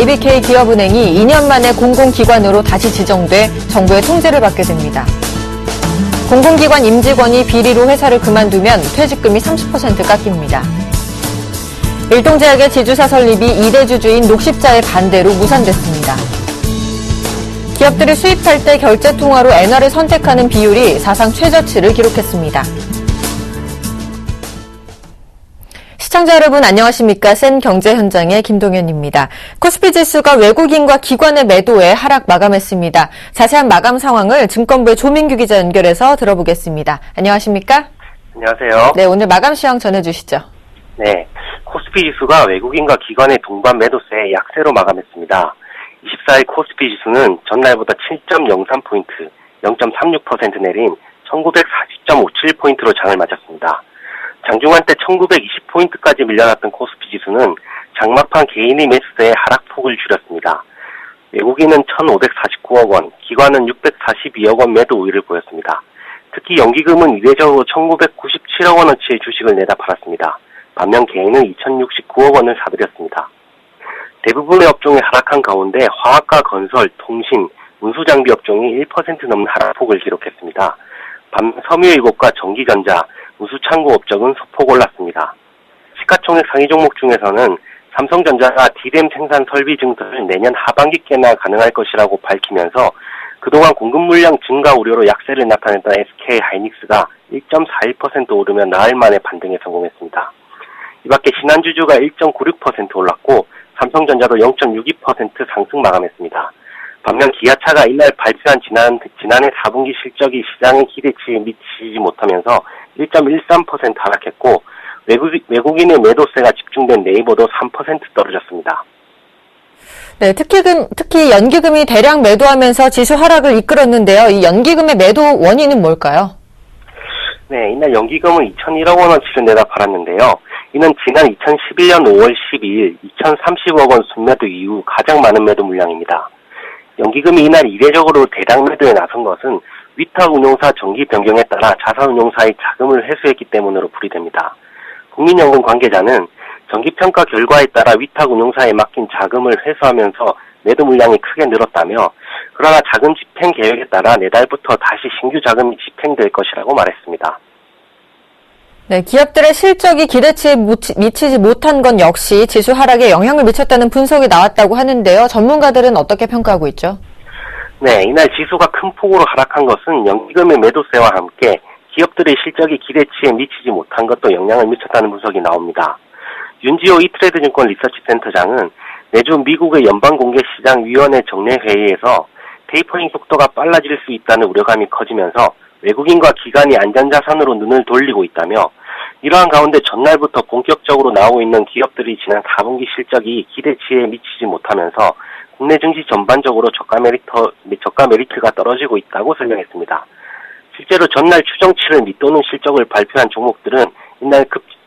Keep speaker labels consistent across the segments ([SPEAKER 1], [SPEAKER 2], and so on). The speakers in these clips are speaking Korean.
[SPEAKER 1] IBK 기업은행이 2년 만에 공공기관으로 다시 지정돼 정부의 통제를 받게 됩니다. 공공기관 임직원이 비리로 회사를 그만두면 퇴직금이 30% 깎입니다. 일동제약의 지주사 설립이 2대 주주인 녹십자의 반대로 무산됐습니다. 기업들이 수입할 때 결제통화로 엔화를 선택하는 비율이 사상 최저치를 기록했습니다. 시청자 여러분 안녕하십니까? 센 경제 현장의 김동현입니다. 코스피 지수가 외국인과 기관의 매도에 하락 마감했습니다. 자세한 마감 상황을 증권부의 조민규 기자 연결해서 들어보겠습니다. 안녕하십니까?
[SPEAKER 2] 안녕하세요.
[SPEAKER 1] 네, 오늘 마감 시황 전해주시죠.
[SPEAKER 2] 네, 코스피 지수가 외국인과 기관의 동반 매도세에 약세로 마감했습니다. 24일 코스피 지수는 전날보다 7.03포인트, 0.36% 내린 1940.57포인트로 장을 마쳤습니다. 장중한 때 1920포인트까지 밀려났던 코스피 지수는 장막판 개인의 매수세에 하락폭을 줄였습니다. 외국인은 1,549억 원, 기관은 642억 원 매도 우위를 보였습니다. 특히 연기금은 이례적으로 1,997억 원어치의 주식을 내다 팔았습니다. 반면 개인은 2,069억 원을 사들였습니다. 대부분의 업종이 하락한 가운데 화학과 건설, 통신, 운수장비 업종이 1% 넘는 하락폭을 기록했습니다. 반면 섬유유급과 전기전자, 우수창고 업종은 소폭 올랐습니다. 시가총액 상위 종목 중에서는 삼성전자가 D램 생산 설비 증설을 내년 하반기께나 가능할 것이라고 밝히면서 그동안 공급 물량 증가 우려로 약세를 나타냈던 SK하이닉스가 1.41% 오르며 나흘 만에 반등에 성공했습니다. 이 밖에 신한주주가 1.96% 올랐고 삼성전자도 0.62% 상승 마감했습니다. 반면 기아차가 이날 발표한 지난해 4분기 실적이 시장의 기대치에 미치지 못하면서 1.13% 하락했고 외국인의 매도세가 집중된 네이버도 3% 떨어졌습니다.
[SPEAKER 1] 네, 특히 연기금이 대량 매도하면서 지수 하락을 이끌었는데요. 이 연기금의 매도 원인은 뭘까요?
[SPEAKER 2] 네, 이날 연기금은 2,001억 원어치를 내다 팔았는데요. 이는 지난 2011년 5월 12일 2,030억 원 순매도 이후 가장 많은 매도 물량입니다. 연기금이 이날 이례적으로 대량 매도에 나선 것은 위탁운용사 정기 변경에 따라 자산운용사의 자금을 회수했기 때문으로 풀이됩니다. 국민연금 관계자는 정기평가 결과에 따라 위탁운용사에 맡긴 자금을 회수하면서 매도 물량이 크게 늘었다며 그러나 자금 집행 계획에 따라 내달부터 다시 신규 자금이 집행될 것이라고 말했습니다.
[SPEAKER 1] 네, 기업들의 실적이 기대치에 미치지 못한 건 역시 지수 하락에 영향을 미쳤다는 분석이 나왔다고 하는데요. 전문가들은 어떻게 평가하고 있죠?
[SPEAKER 2] 네, 이날 지수가 큰 폭으로 하락한 것은 연기금의 매도세와 함께 기업들의 실적이 기대치에 미치지 못한 것도 영향을 미쳤다는 분석이 나옵니다. 윤지호 이트레이드증권 리서치센터장은 내주 미국의 연방공개시장위원회 정례회의에서 테이퍼링 속도가 빨라질 수 있다는 우려감이 커지면서 외국인과 기관이 안전자산으로 눈을 돌리고 있다며 이러한 가운데 전날부터 본격적으로 나오고 있는 기업들이 지난 4분기 실적이 기대치에 미치지 못하면서 국내 증시 전반적으로 저가 메리트가 떨어지고 있다고 설명했습니다. 실제로 전날 추정치를 밑도는 실적을 발표한 종목들은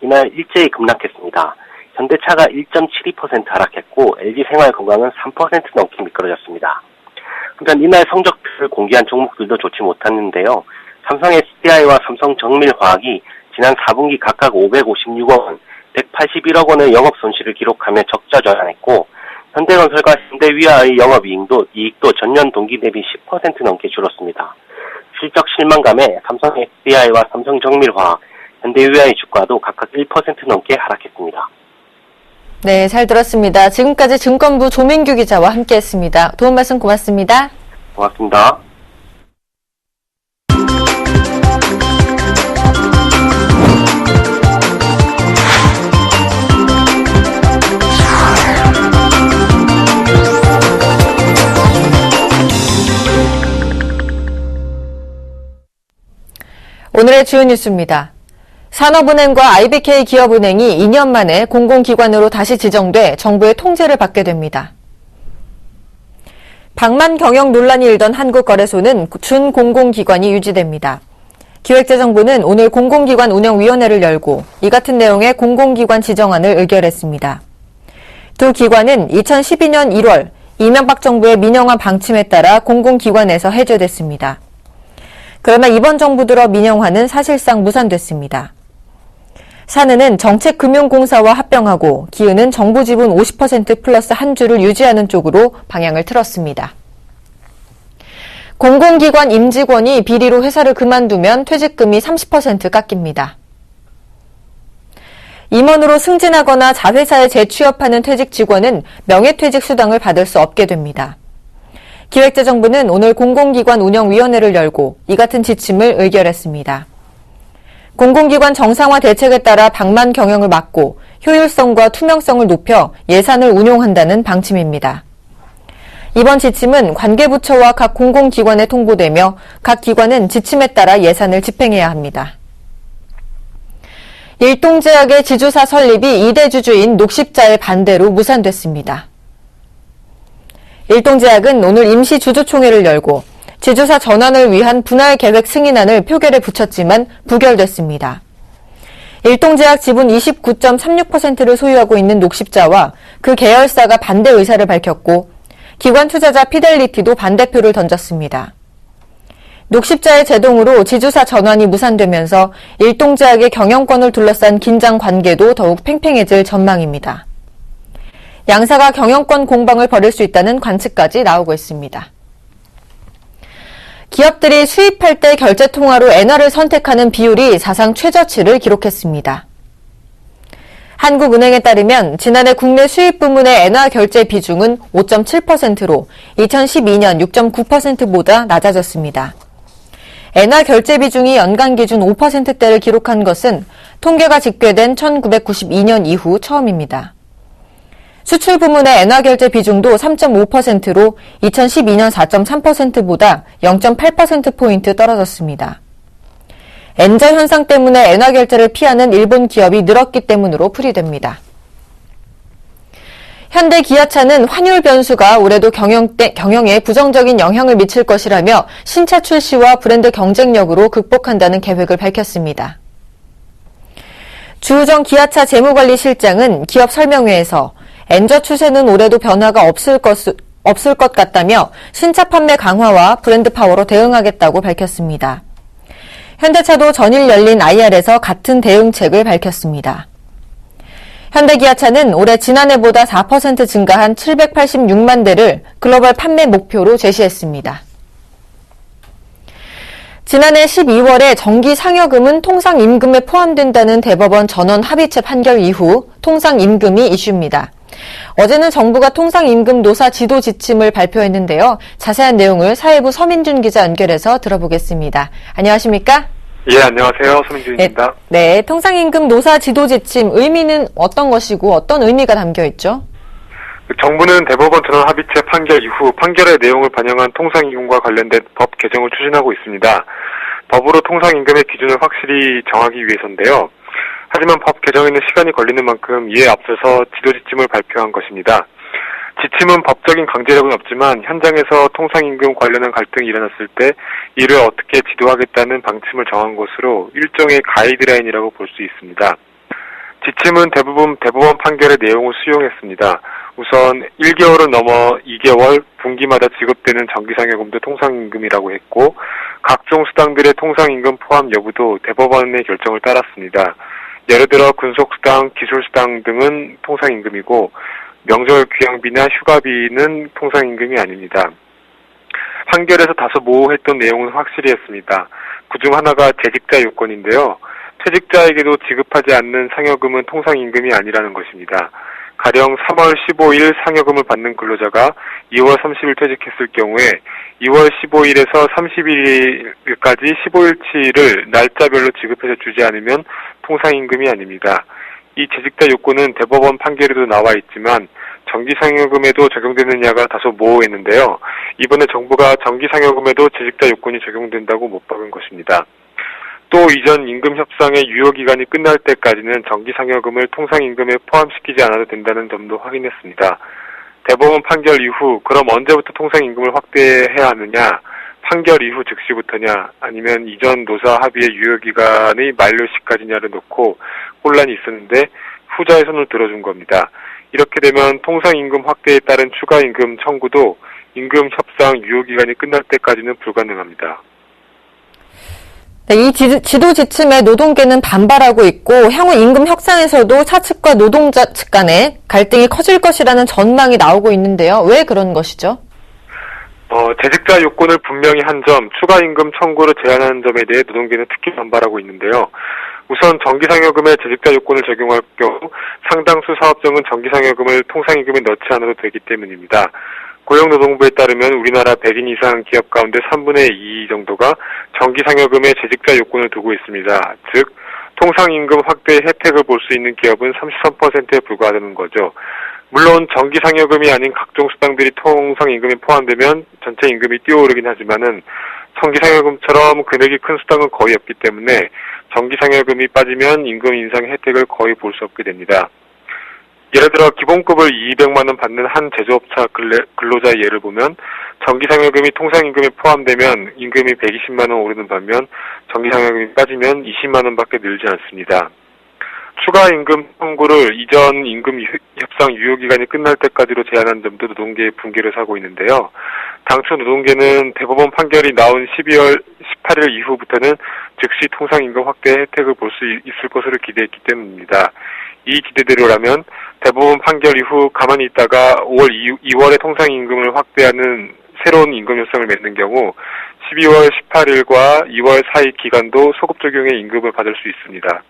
[SPEAKER 2] 이날 일제히 급락했습니다. 현대차가 1.72% 하락했고 LG생활건강은 3% 넘게 미끄러졌습니다. 한편 이날 성적표를 공개한 종목들도 좋지 못했는데요. 삼성 SDI와 삼성정밀화학이 지난 4분기 각각 556억 원, 181억 원의 영업 손실을 기록하며 적자 전환했고 현대건설과 현대위아의 영업이익도 전년 동기 대비 10% 넘게 줄었습니다. 실적 실망감에 삼성 SDI와 삼성정밀화학, 현대위아의 주가도 각각 1% 넘게 하락했습니다.
[SPEAKER 1] 네, 잘 들었습니다. 지금까지 증권부 조민규 기자와 함께했습니다. 도움 말씀 고맙습니다.
[SPEAKER 2] 고맙습니다.
[SPEAKER 1] 오늘의 주요 뉴스입니다. 산업은행과 IBK 기업은행이 2년 만에 공공기관으로 다시 지정돼 정부의 통제를 받게 됩니다. 방만 경영 논란이 일던 한국거래소는 준공공기관이 유지됩니다. 기획재정부는 오늘 공공기관 운영위원회를 열고 이 같은 내용의 공공기관 지정안을 의결했습니다. 두 기관은 2012년 1월 이명박 정부의 민영화 방침에 따라 공공기관에서 해제됐습니다. 그러나 이번 정부 들어 민영화는 사실상 무산됐습니다. 산은은 정책금융공사와 합병하고 기은은 정부 지분 50% 플러스 한 주를 유지하는 쪽으로 방향을 틀었습니다. 공공기관 임직원이 비리로 회사를 그만두면 퇴직금이 30% 깎입니다. 임원으로 승진하거나 자회사에 재취업하는 퇴직 직원은 명예퇴직 수당을 받을 수 없게 됩니다. 기획재정부는 오늘 공공기관 운영위원회를 열고 이 같은 지침을 의결했습니다. 공공기관 정상화 대책에 따라 방만 경영을 막고 효율성과 투명성을 높여 예산을 운용한다는 방침입니다. 이번 지침은 관계부처와 각 공공기관에 통보되며 각 기관은 지침에 따라 예산을 집행해야 합니다. 일동제약의 지주사 설립이 2대 주주인 녹십자의 반대로 무산됐습니다. 일동제약은 오늘 임시 주주총회를 열고 지주사 전환을 위한 분할 계획 승인안을 표결에 붙였지만 부결됐습니다. 일동제약 지분 29.36%를 소유하고 있는 녹십자와 그 계열사가 반대 의사를 밝혔고 기관 투자자 피델리티도 반대표를 던졌습니다. 녹십자의 제동으로 지주사 전환이 무산되면서 일동제약의 경영권을 둘러싼 긴장 관계도 더욱 팽팽해질 전망입니다. 양사가 경영권 공방을 벌일 수 있다는 관측까지 나오고 있습니다. 기업들이 수입할 때 결제통화로 엔화를 선택하는 비율이 사상 최저치를 기록했습니다. 한국은행에 따르면 지난해 국내 수입 부문의 엔화 결제 비중은 5.7%로 2012년 6.9%보다 낮아졌습니다. 엔화 결제 비중이 연간 기준 5%대를 기록한 것은 통계가 집계된 1992년 이후 처음입니다. 수출 부문의 엔화 결제 비중도 3.5%로 2012년 4.3%보다 0.8%포인트 떨어졌습니다. 엔저 현상 때문에 엔화 결제를 피하는 일본 기업이 늘었기 때문으로 풀이됩니다. 현대 기아차는 환율 변수가 올해도 경영에 부정적인 영향을 미칠 것이라며 신차 출시와 브랜드 경쟁력으로 극복한다는 계획을 밝혔습니다. 주우정 기아차 재무관리실장은 기업 설명회에서 엔저 추세는 올해도 변화가 없을 것 같다며 신차 판매 강화와 브랜드 파워로 대응하겠다고 밝혔습니다. 현대차도 전일 열린 IR에서 같은 대응책을 밝혔습니다. 현대기아차는 올해 지난해보다 4% 증가한 786만 대를 글로벌 판매 목표로 제시했습니다. 지난해 12월에 정기 상여금은 통상임금에 포함된다는 대법원 전원 합의체 판결 이후 통상임금이 이슈입니다. 어제는 정부가 통상임금 노사 지도 지침을 발표했는데요. 자세한 내용을 사회부 서민준 기자 연결해서 들어보겠습니다. 안녕하십니까?
[SPEAKER 3] 예, 안녕하세요. 서민준입니다.
[SPEAKER 1] 네, 통상임금 노사 지도 지침 의미는 어떤 것이고 어떤 의미가 담겨 있죠?
[SPEAKER 3] 정부는 대법원 전원 합의체 판결 이후 판결의 내용을 반영한 통상임금과 관련된 법 개정을 추진하고 있습니다. 법으로 통상임금의 기준을 확실히 정하기 위해서인데요. 하지만 법 개정에는 시간이 걸리는 만큼 이에 앞서서 지도 지침을 발표한 것입니다. 지침은 법적인 강제력은 없지만 현장에서 통상임금 관련한 갈등이 일어났을 때 이를 어떻게 지도하겠다는 방침을 정한 것으로 일종의 가이드라인이라고 볼 수 있습니다. 지침은 대부분 대법원 판결의 내용을 수용했습니다. 우선 1개월은 넘어 2개월 분기마다 지급되는 정기상여금도 통상임금이라고 했고 각종 수당들의 통상임금 포함 여부도 대법원의 결정을 따랐습니다. 예를 들어 근속수당, 기술수당 등은 통상임금이고 명절 귀향비나 휴가비는 통상임금이 아닙니다. 판결에서 다소 모호했던 내용은 확실히 했습니다. 그중 하나가 재직자 요건인데요. 퇴직자에게도 지급하지 않는 상여금은 통상임금이 아니라는 것입니다. 가령 3월 15일 상여금을 받는 근로자가 2월 30일 퇴직했을 경우에 2월 15일에서 31일까지 15일치를 날짜별로 지급해서 주지 않으면 통상임금이 아닙니다. 이 재직자 요건은 대법원 판결에도 나와 있지만 정기상여금에도 적용되느냐가 다소 모호했는데요. 이번에 정부가 정기상여금에도 재직자 요건이 적용된다고 못 박은 것입니다. 또 이전 임금협상의 유효기간이 끝날 때까지는 정기상여금을 통상임금에 포함시키지 않아도 된다는 점도 확인했습니다. 대법원 판결 이후 그럼 언제부터 통상임금을 확대해야 하느냐? 판결 이후 즉시부터냐? 아니면 이전 노사 합의의 유효기간의 만료 시까지냐를 놓고 혼란이 있었는데 후자의 손을 들어준 겁니다. 이렇게 되면 통상임금 확대에 따른 추가임금 청구도 임금협상 유효기간이 끝날 때까지는 불가능합니다.
[SPEAKER 1] 네, 이 지도 지침에 노동계는 반발하고 있고 향후 임금 협상에서도 사측과 노동자 측 간에 갈등이 커질 것이라는 전망이 나오고 있는데요. 왜 그런 것이죠?
[SPEAKER 3] 재직자 요건을 분명히 한 점, 추가 임금 청구를 제한하는 점에 대해 노동계는 특히 반발하고 있는데요. 우선 정기상여금에 재직자 요건을 적용할 경우 상당수 사업장은 정기상여금을 통상임금에 넣지 않아도 되기 때문입니다. 고용노동부에 따르면 우리나라 100인 이상 기업 가운데 3분의 2 정도가 정기상여금에 재직자 요건을 두고 있습니다. 즉 통상임금 확대의 혜택을 볼 수 있는 기업은 33%에 불과하다는 거죠. 물론 정기상여금이 아닌 각종 수당들이 통상임금에 포함되면 전체 임금이 뛰어오르긴 하지만은 정기상여금처럼 금액이 큰 수당은 거의 없기 때문에 정기상여금이 빠지면 임금 인상 혜택을 거의 볼 수 없게 됩니다. 예를 들어 기본급을 200만 원 받는 한 제조업자 근로자의 예를 보면 정기상여금이 통상임금에 포함되면 임금이 120만 원 오르는 반면 정기상여금이 빠지면 20만 원밖에 늘지 않습니다. 추가 임금 청구를 이전 임금 협상 유효기간이 끝날 때까지로 제한한 점도 노동계의 분개를 사고 있는데요. 당초 노동계는 대법원 판결이 나온 12월 18일 이후부터는 즉시 통상임금 확대 혜택을 볼 수 있을 것으로 기대했기 때문입니다. 이 기대대로라면 대법원 판결 이후 가만히 있다가 2월에 통상임금을 확대하는 새로운 임금 협상을 맺는 경우 12월 18일과 2월 4일 기간도 소급 적용의 임금을 받을 수 있습니다.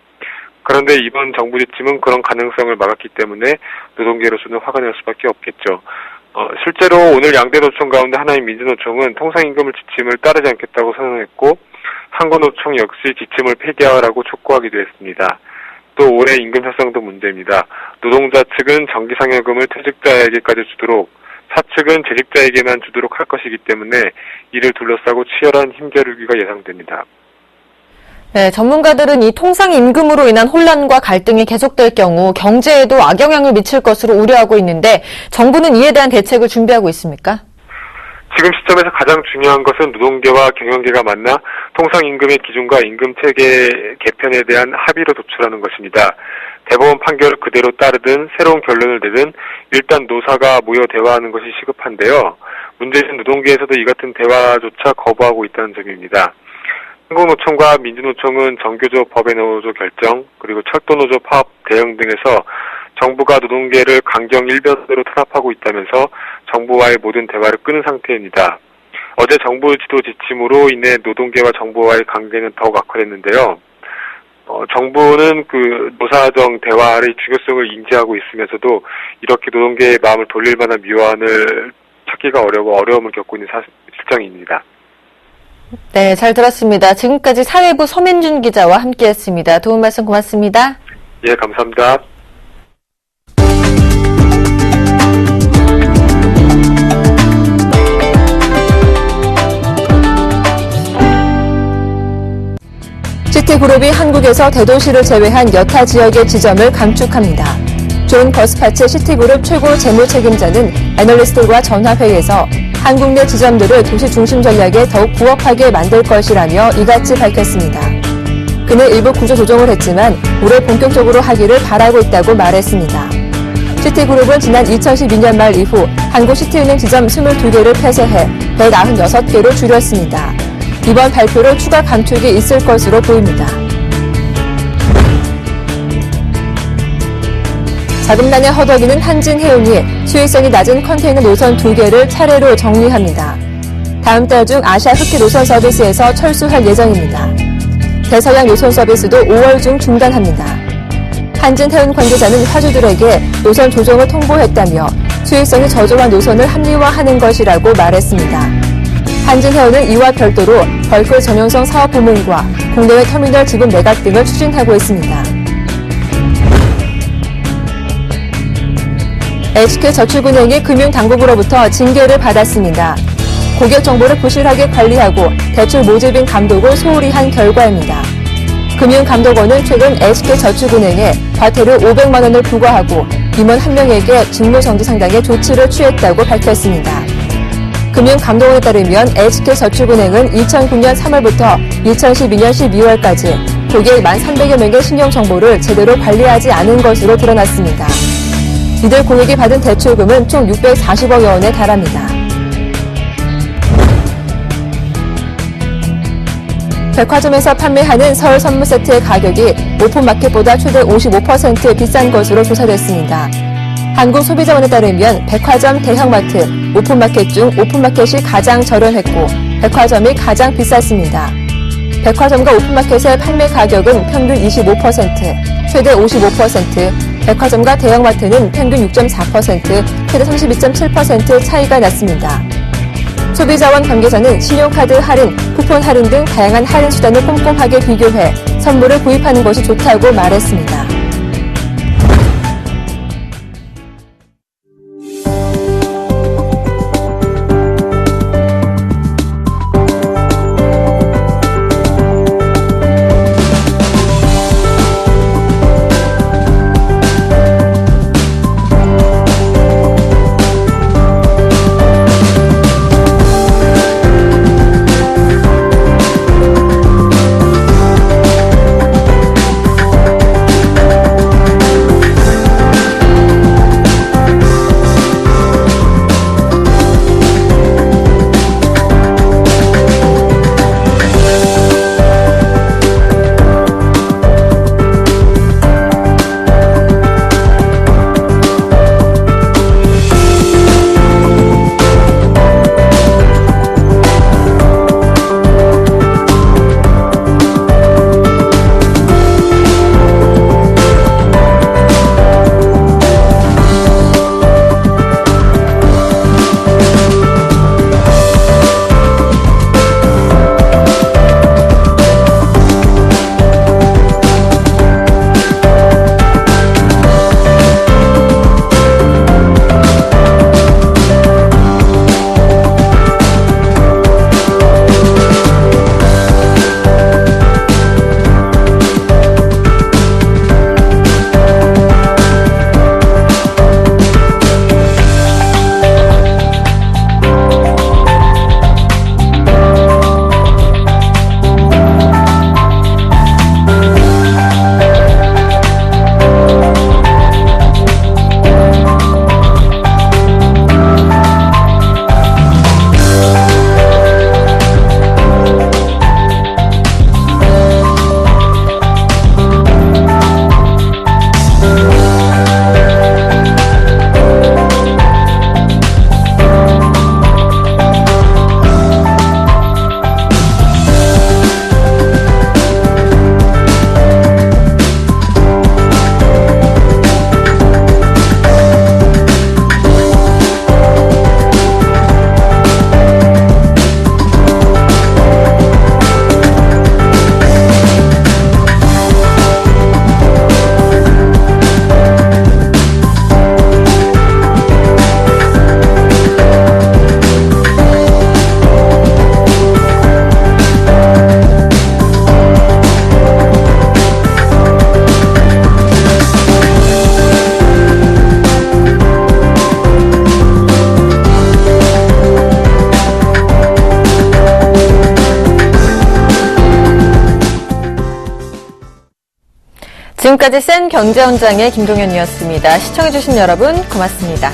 [SPEAKER 3] 그런데 이번 정부 지침은 그런 가능성을 막았기 때문에 노동계로서는 화가 날 수밖에 없겠죠. 실제로 오늘 양대 노총 가운데 하나인 민주노총은 통상임금을 지침을 따르지 않겠다고 선언했고 한국노총 역시 지침을 폐기하라고 촉구하기도 했습니다. 또 올해 임금 협상도 문제입니다. 노동자 측은 정기상여금을 퇴직자에게까지 주도록 사측은 재직자에게만 주도록 할 것이기 때문에 이를 둘러싸고 치열한 힘겨루기가 예상됩니다.
[SPEAKER 1] 네, 전문가들은 이 통상임금으로 인한 혼란과 갈등이 계속될 경우 경제에도 악영향을 미칠 것으로 우려하고 있는데 정부는 이에 대한 대책을 준비하고 있습니까?
[SPEAKER 3] 지금 시점에서 가장 중요한 것은 노동계와 경영계가 만나 통상임금의 기준과 임금체계 개편에 대한 합의로 도출하는 것입니다. 대법원 판결을 그대로 따르든 새로운 결론을 내든 일단 노사가 모여 대화하는 것이 시급한데요. 문제는 노동계에서도 이 같은 대화조차 거부하고 있다는 점입니다. 한국노총과 민주노총은 정교조 법외노조 결정 그리고 철도노조 파업 대응 등에서 정부가 노동계를 강경 일변으로 탄압하고 있다면서 정부와의 모든 대화를 끊은 상태입니다. 어제 정부 지도 지침으로 인해 노동계와 정부와의 관계는 더욱 악화됐는데요. 정부는 그 노사정 대화의 중요성을 인지하고 있으면서도 이렇게 노동계의 마음을 돌릴 만한 묘안을 찾기가 어려움을 겪고 있는 실정입니다.
[SPEAKER 1] 네, 잘 들었습니다. 지금까지 사회부 서민준 기자와 함께했습니다. 도움 말씀 고맙습니다.
[SPEAKER 3] 예, 감사합니다.
[SPEAKER 1] 시티그룹이 한국에서 대도시를 제외한 여타 지역의 지점을 감축합니다. 존 버스파츠 시티그룹 최고 재무 책임자는 애널리스트들과 전화회의에서 한국 내 지점들을 도시 중심 전략에 더욱 부합하게 만들 것이라며 이같이 밝혔습니다. 그는 일부 구조 조정을 했지만 올해 본격적으로 하기를 바라고 있다고 말했습니다. 시티그룹은 지난 2012년 말 이후 한국시티은행 지점 22개를 폐쇄해 196개로 줄였습니다. 이번 발표로 추가 감축이 있을 것으로 보입니다. 자금난에 허덕이는 한진해운이 수익성이 낮은 컨테이너 노선 2개를 차례로 정리합니다. 다음 달 중 아시아 흑기 노선 서비스에서 철수할 예정입니다. 대서양 노선 서비스도 5월 중 중단합니다. 한진해운 관계자는 화주들에게 노선 조정을 통보했다며 수익성이 저조한 노선을 합리화하는 것이라고 말했습니다. 한진해운은 이와 별도로 벌크 전용성 사업 부문과 국내외 터미널 지분 매각 등을 추진하고 있습니다. HK저축은행이 금융당국으로부터 징계를 받았습니다. 고객 정보를 부실하게 관리하고 대출 모집인 감독을 소홀히 한 결과입니다. 금융감독원은 최근 HK저축은행에 과태료 500만 원을 부과하고 임원 1명에게 직무정지 상당의 조치를 취했다고 밝혔습니다. 금융감독원에 따르면 HK저축은행은 2009년 3월부터 2012년 12월까지 고객 1,300여 명의 신용정보를 제대로 관리하지 않은 것으로 드러났습니다. 이들 고객이 받은 대출금은 총 640억여 원에 달합니다.
[SPEAKER 4] 백화점에서 판매하는 설 선물 세트의 가격이 오픈마켓보다 최대 55% 비싼 것으로 조사됐습니다. 한국소비자원에 따르면 백화점, 대형마트, 오픈마켓 중 오픈마켓이 가장 저렴했고 백화점이 가장 비쌌습니다. 백화점과 오픈마켓의 판매 가격은 평균 25%, 최대 55%, 백화점과 대형마트는 평균 6.4%, 최대 32.7% 차이가 났습니다. 소비자원 관계자는 신용카드 할인, 쿠폰 할인 등 다양한 할인 수단을 꼼꼼하게 비교해 선물을 구입하는 것이 좋다고 말했습니다.
[SPEAKER 1] 지금까지 센 경제원장의 김동현이었습니다. 시청해주신 여러분 고맙습니다.